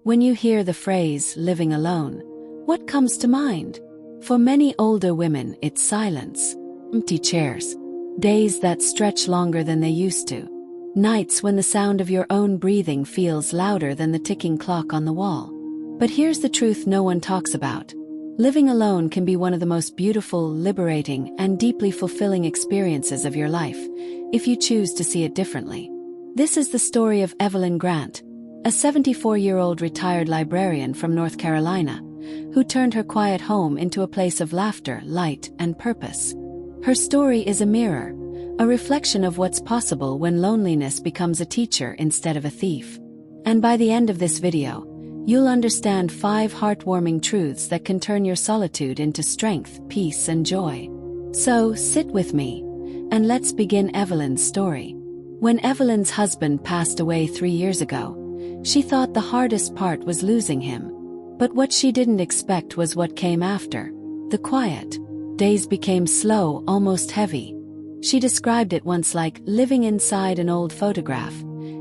When you hear the phrase, living alone, what comes to mind? For many older women, it's silence, empty chairs, days that stretch longer than they used to, nights when the sound of your own breathing feels louder than the ticking clock on the wall. But here's the truth no one talks about. Living alone can be one of the most beautiful, liberating, and deeply fulfilling experiences of your life, if you choose to see it differently. This is the story of Evelyn Grant, a 74-year-old retired librarian from North Carolina, who turned her quiet home into a place of laughter, light, and purpose. Her story is a mirror, a reflection of what's possible when loneliness becomes a teacher instead of a thief. And by the end of this video, you'll understand 5 heartwarming truths that can turn your solitude into strength, peace, and joy. So, sit with me, and let's begin Evelyn's story. When Evelyn's husband passed away 3 years ago, she thought the hardest part was losing him. But what she didn't expect was what came after. The quiet. Days became slow, almost heavy. She described it once like living inside an old photograph.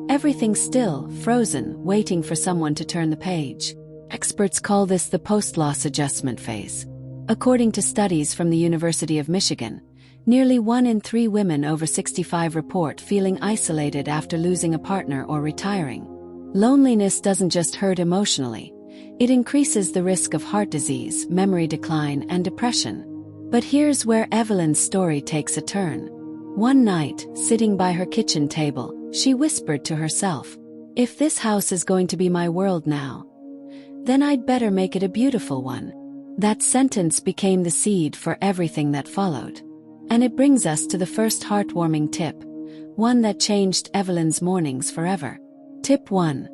Everything still, frozen, waiting for someone to turn the page. Experts call this the post-loss adjustment phase. According to studies from the University of Michigan, nearly 1 in 3 women over 65 report feeling isolated after losing a partner or retiring. Loneliness doesn't just hurt emotionally. It increases the risk of heart disease, memory decline, and depression. But here's where Evelyn's story takes a turn. One night, sitting by her kitchen table, she whispered to herself, "If this house is going to be my world now, then I'd better make it a beautiful one." That sentence became the seed for everything that followed. And it brings us to the first heartwarming tip, one that changed Evelyn's mornings forever. Tip 1.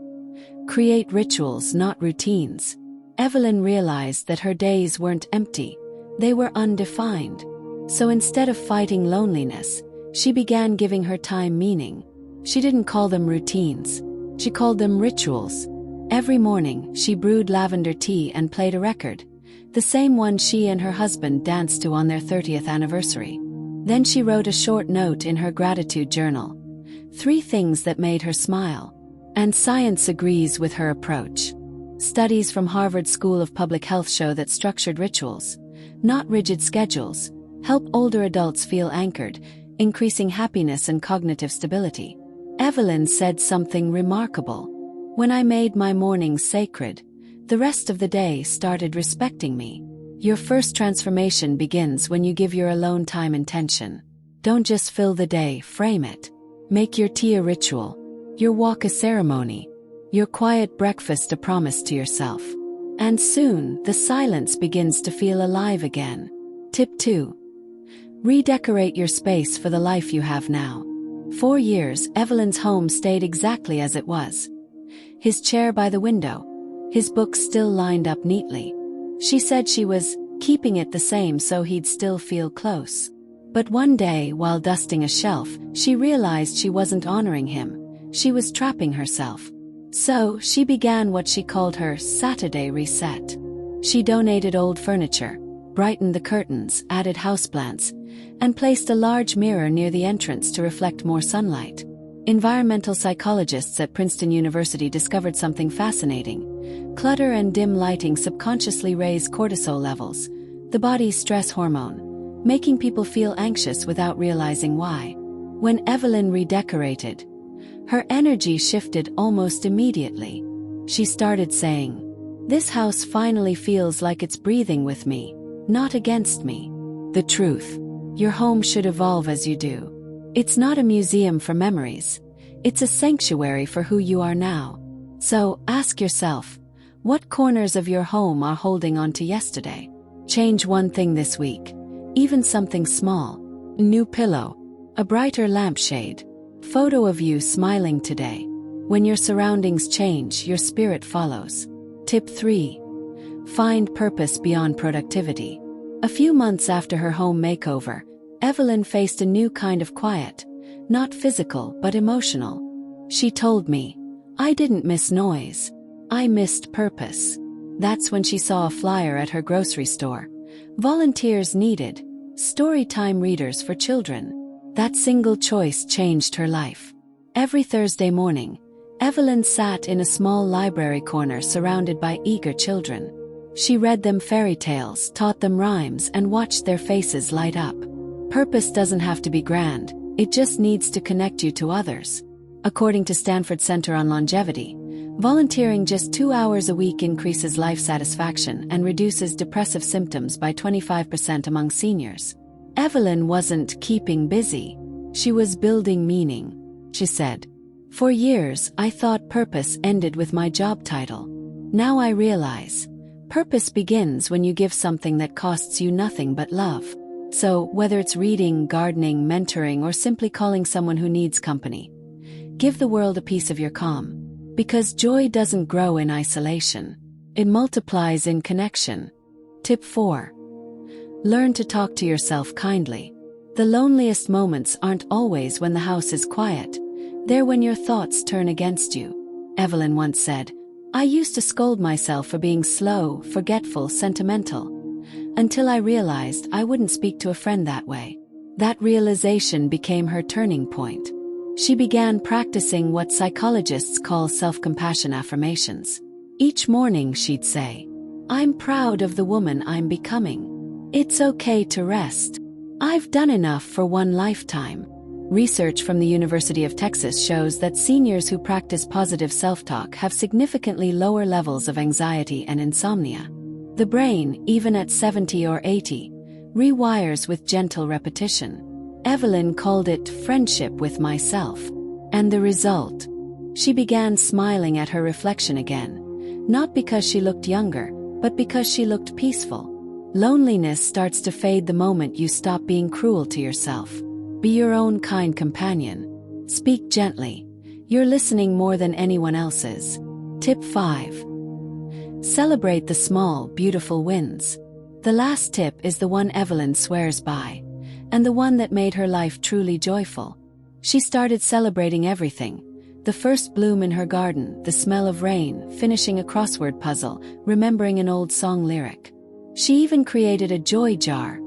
Create rituals, not routines. Evelyn realized that her days weren't empty, they were undefined. So instead of fighting loneliness, she began giving her time meaning. She didn't call them routines, she called them rituals. Every morning, she brewed lavender tea and played a record, the same one she and her husband danced to on their 30th anniversary. Then she wrote a short note in her gratitude journal. 3 things that made her smile. And science agrees with her approach. Studies from Harvard School of Public Health show that structured rituals, not rigid schedules, help older adults feel anchored, increasing happiness and cognitive stability. Evelyn said something remarkable. "When I made my mornings sacred, the rest of the day started respecting me." Your first transformation begins when you give your alone time intention. Don't just fill the day, frame it. Make your tea a ritual, your walk a ceremony, your quiet breakfast a promise to yourself. And soon, the silence begins to feel alive again. Tip 2. Redecorate your space for the life you have now. 4 years, Evelyn's home stayed exactly as it was. His chair by the window, his books still lined up neatly. She said she was keeping it the same so he'd still feel close. But one day, while dusting a shelf, she realized she wasn't honoring him. She was trapping herself. So, she began what she called her Saturday reset. She donated old furniture, brightened the curtains, added houseplants, and placed a large mirror near the entrance to reflect more sunlight. Environmental psychologists at Princeton University discovered something fascinating. Clutter and dim lighting subconsciously raise cortisol levels, the body's stress hormone, making people feel anxious without realizing why. When Evelyn redecorated, her energy shifted almost immediately. She started saying, "This house finally feels like it's breathing with me, not against me." The truth. Your home should evolve as you do. It's not a museum for memories. It's a sanctuary for who you are now. So, ask yourself, what corners of your home are holding on to yesterday? Change one thing this week, even something small. A new pillow, a brighter lampshade, photo of you smiling today. When your surroundings change, your spirit follows. Tip 3. Find purpose beyond productivity. A few months after her home makeover, Evelyn faced a new kind of quiet, not physical but emotional. She told me, "I didn't miss noise. I missed purpose." That's when she saw a flyer at her grocery store. Volunteers needed, storytime readers for children. That single choice changed her life. Every Thursday morning, Evelyn sat in a small library corner surrounded by eager children. She read them fairy tales, taught them rhymes, and watched their faces light up. Purpose doesn't have to be grand, it just needs to connect you to others. According to Stanford Center on Longevity, volunteering just 2 hours a week increases life satisfaction and reduces depressive symptoms by 25% among seniors. Evelyn wasn't keeping busy. She was building meaning. She said, "For years, I thought purpose ended with my job title. Now I realize, purpose begins when you give something that costs you nothing but love. So, whether it's reading, gardening, mentoring, or simply calling someone who needs company, give the world a piece of your calm. Because joy doesn't grow in isolation. It multiplies in connection." Tip 4. Learn to talk to yourself kindly. The loneliest moments aren't always when the house is quiet. They're when your thoughts turn against you. Evelyn once said, "I used to scold myself for being slow, forgetful, sentimental. Until I realized I wouldn't speak to a friend that way." That realization became her turning point. She began practicing what psychologists call self-compassion affirmations. Each morning she'd say, "I'm proud of the woman I'm becoming. It's okay to rest. I've done enough for one lifetime." Research from the University of Texas shows that seniors who practice positive self-talk have significantly lower levels of anxiety and insomnia. The brain, even at 70 or 80, rewires with gentle repetition. Evelyn called it friendship with myself. And the result? She began smiling at her reflection again, not because she looked younger, but because she looked peaceful. Loneliness starts to fade the moment you stop being cruel to yourself. Be your own kind companion. Speak gently. You're listening more than anyone else is. Tip 5. Celebrate the small, beautiful wins. The last tip is the one Evelyn swears by, and the one that made her life truly joyful. She started celebrating everything. The first bloom in her garden, the smell of rain, finishing a crossword puzzle, remembering an old song lyric. She even created a joy jar,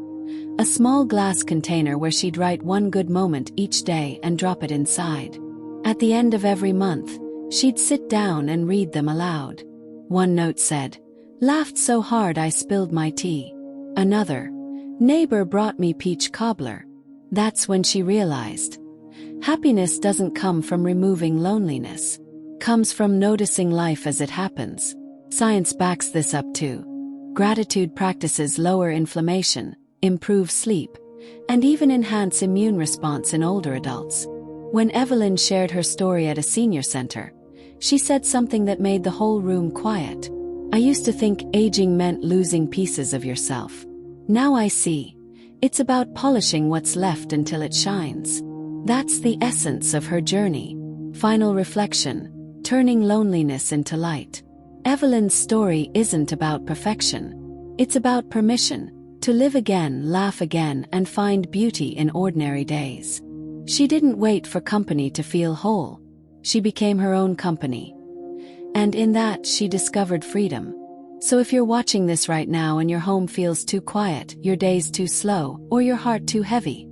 a small glass container where she'd write one good moment each day and drop it inside. At the end of every month, she'd sit down and read them aloud. One note said, "Laughed so hard I spilled my tea." Another, "Neighbor brought me peach cobbler." That's when she realized, happiness doesn't come from removing loneliness. Comes from noticing life as it happens. Science backs this up too. Gratitude practices lower inflammation, improve sleep, and even enhance immune response in older adults. When Evelyn shared her story at a senior center, she said something that made the whole room quiet. "I used to think aging meant losing pieces of yourself. Now I see. It's about polishing what's left until it shines." That's the essence of her journey. Final reflection, turning loneliness into light. Evelyn's story isn't about perfection. It's about permission to live again, laugh again, and find beauty in ordinary days. She didn't wait for company to feel whole. She became her own company. And in that, she discovered freedom. So if you're watching this right now and your home feels too quiet, your day's too slow, or your heart too heavy,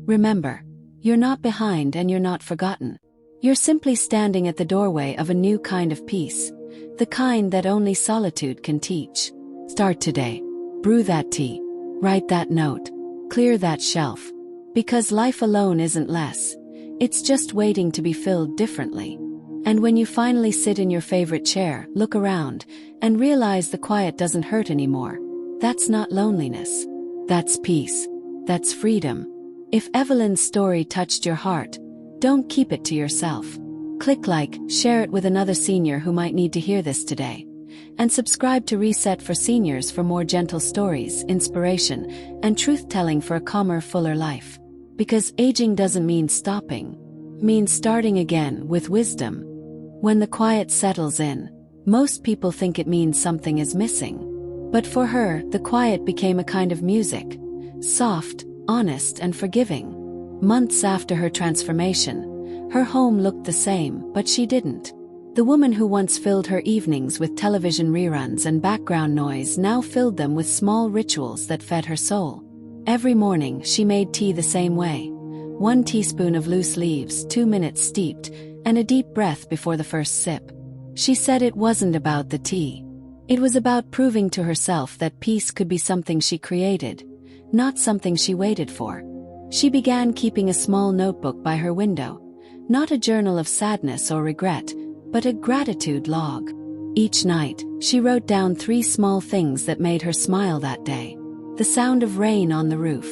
remember, you're not behind and you're not forgotten. You're simply standing at the doorway of a new kind of peace, the kind that only solitude can teach. Start today. Brew that tea. Write that note. Clear that shelf. Because life alone isn't less. It's just waiting to be filled differently. And when you finally sit in your favorite chair, look around, and realize the quiet doesn't hurt anymore, that's not loneliness. That's peace. That's freedom. If Evelyn's story touched your heart, don't keep it to yourself. Click like, share it with another senior who might need to hear this today. And subscribe to Reset for Seniors for more gentle stories, inspiration, and truth-telling for a calmer, fuller life. Because aging doesn't mean stopping. It means starting again with wisdom. When the quiet settles in, most people think it means something is missing. But for her, the quiet became a kind of music. Soft, honest, and forgiving. Months after her transformation, her home looked the same, but she didn't. The woman who once filled her evenings with television reruns and background noise now filled them with small rituals that fed her soul. Every morning she made tea the same way. 1 teaspoon of loose leaves, 2 minutes steeped, and a deep breath before the first sip. She said it wasn't about the tea. It was about proving to herself that peace could be something she created, not something she waited for. She began keeping a small notebook by her window, not a journal of sadness or regret, but a gratitude log. Each night, she wrote down 3 small things that made her smile that day. The sound of rain on the roof,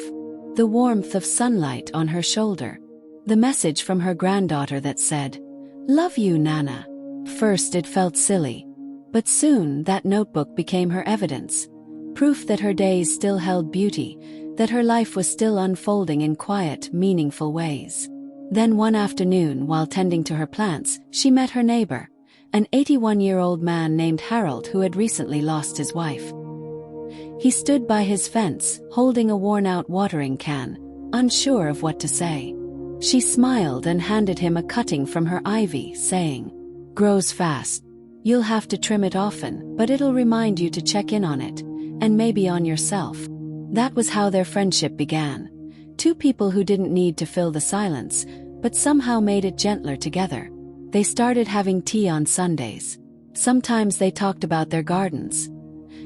the warmth of sunlight on her shoulder, the message from her granddaughter that said, "Love you, Nana." First it felt silly, but soon that notebook became her evidence, proof that her days still held beauty, that her life was still unfolding in quiet, meaningful ways. Then one afternoon, while tending to her plants, she met her neighbor, an 81-year-old man named Harold who had recently lost his wife. He stood by his fence, holding a worn-out watering can, unsure of what to say. She smiled and handed him a cutting from her ivy, saying, "Grows fast. You'll have to trim it often, but it'll remind you to check in on it, and maybe on yourself." That was how their friendship began. 2 people who didn't need to fill the silence, but somehow made it gentler together. They started having tea on Sundays. Sometimes they talked about their gardens.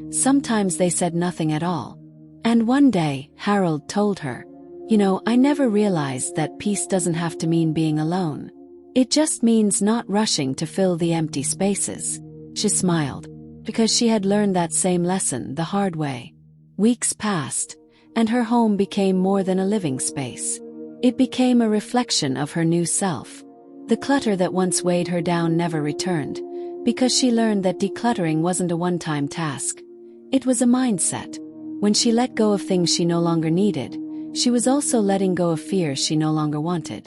Sometimes they said nothing at all. And one day, Harold told her, "You know, I never realized that peace doesn't have to mean being alone. It just means not rushing to fill the empty spaces." She smiled, because she had learned that same lesson the hard way. Weeks passed, and her home became more than a living space. It became a reflection of her new self. The clutter that once weighed her down never returned, because she learned that decluttering wasn't a one-time task. It was a mindset. When she let go of things she no longer needed, she was also letting go of fears she no longer wanted.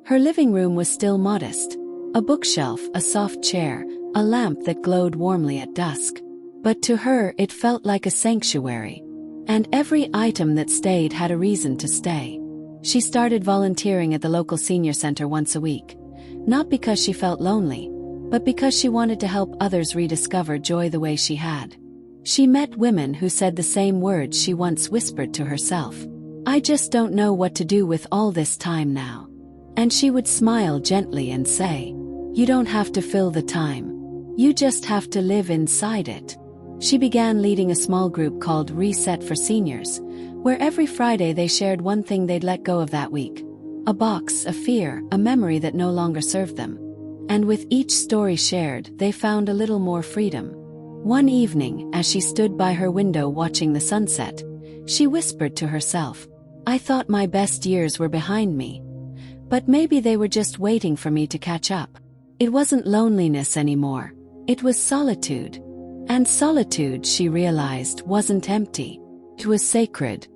Her living room was still modest. A bookshelf, a soft chair, a lamp that glowed warmly at dusk. But to her it felt like a sanctuary. And every item that stayed had a reason to stay. She started volunteering at the local senior center once a week. Not because she felt lonely, but because she wanted to help others rediscover joy the way she had. She met women who said the same words she once whispered to herself. "I just don't know what to do with all this time now." And she would smile gently and say, "You don't have to fill the time. You just have to live inside it." She began leading a small group called Reset for Seniors, where every Friday they shared one thing they'd let go of that week. A box, a fear, a memory that no longer served them. And with each story shared, they found a little more freedom. One evening, as she stood by her window watching the sunset, she whispered to herself, "I thought my best years were behind me. But maybe they were just waiting for me to catch up." It wasn't loneliness anymore. It was solitude. And solitude, she realized, wasn't empty. It was sacred.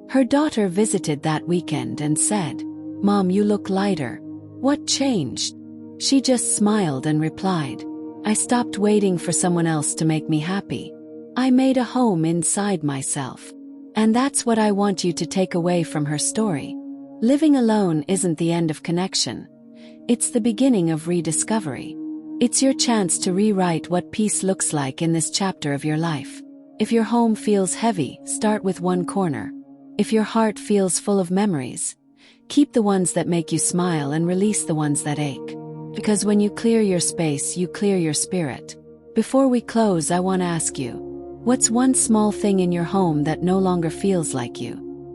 Her daughter visited that weekend and said, "Mom, you look lighter. What changed?" She just smiled and replied, "I stopped waiting for someone else to make me happy. I made a home inside myself." And that's what I want you to take away from her story. Living alone isn't the end of connection. It's the beginning of rediscovery. It's your chance to rewrite what peace looks like in this chapter of your life. If your home feels heavy, start with one corner. If your heart feels full of memories, keep the ones that make you smile and release the ones that ache. Because when you clear your space, you clear your spirit. Before we close, I want to ask you, what's one small thing in your home that no longer feels like you?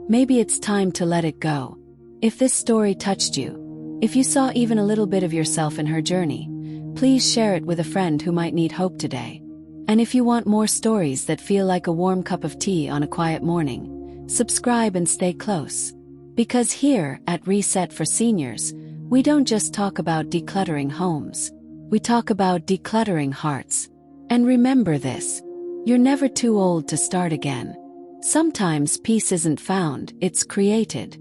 Maybe it's time to let it go. If this story touched you, if you saw even a little bit of yourself in her journey, please share it with a friend who might need hope today. And if you want more stories that feel like a warm cup of tea on a quiet morning, subscribe and stay close. Because here, at Reset for Seniors, we don't just talk about decluttering homes. We talk about decluttering hearts. And remember this, you're never too old to start again. Sometimes peace isn't found, it's created.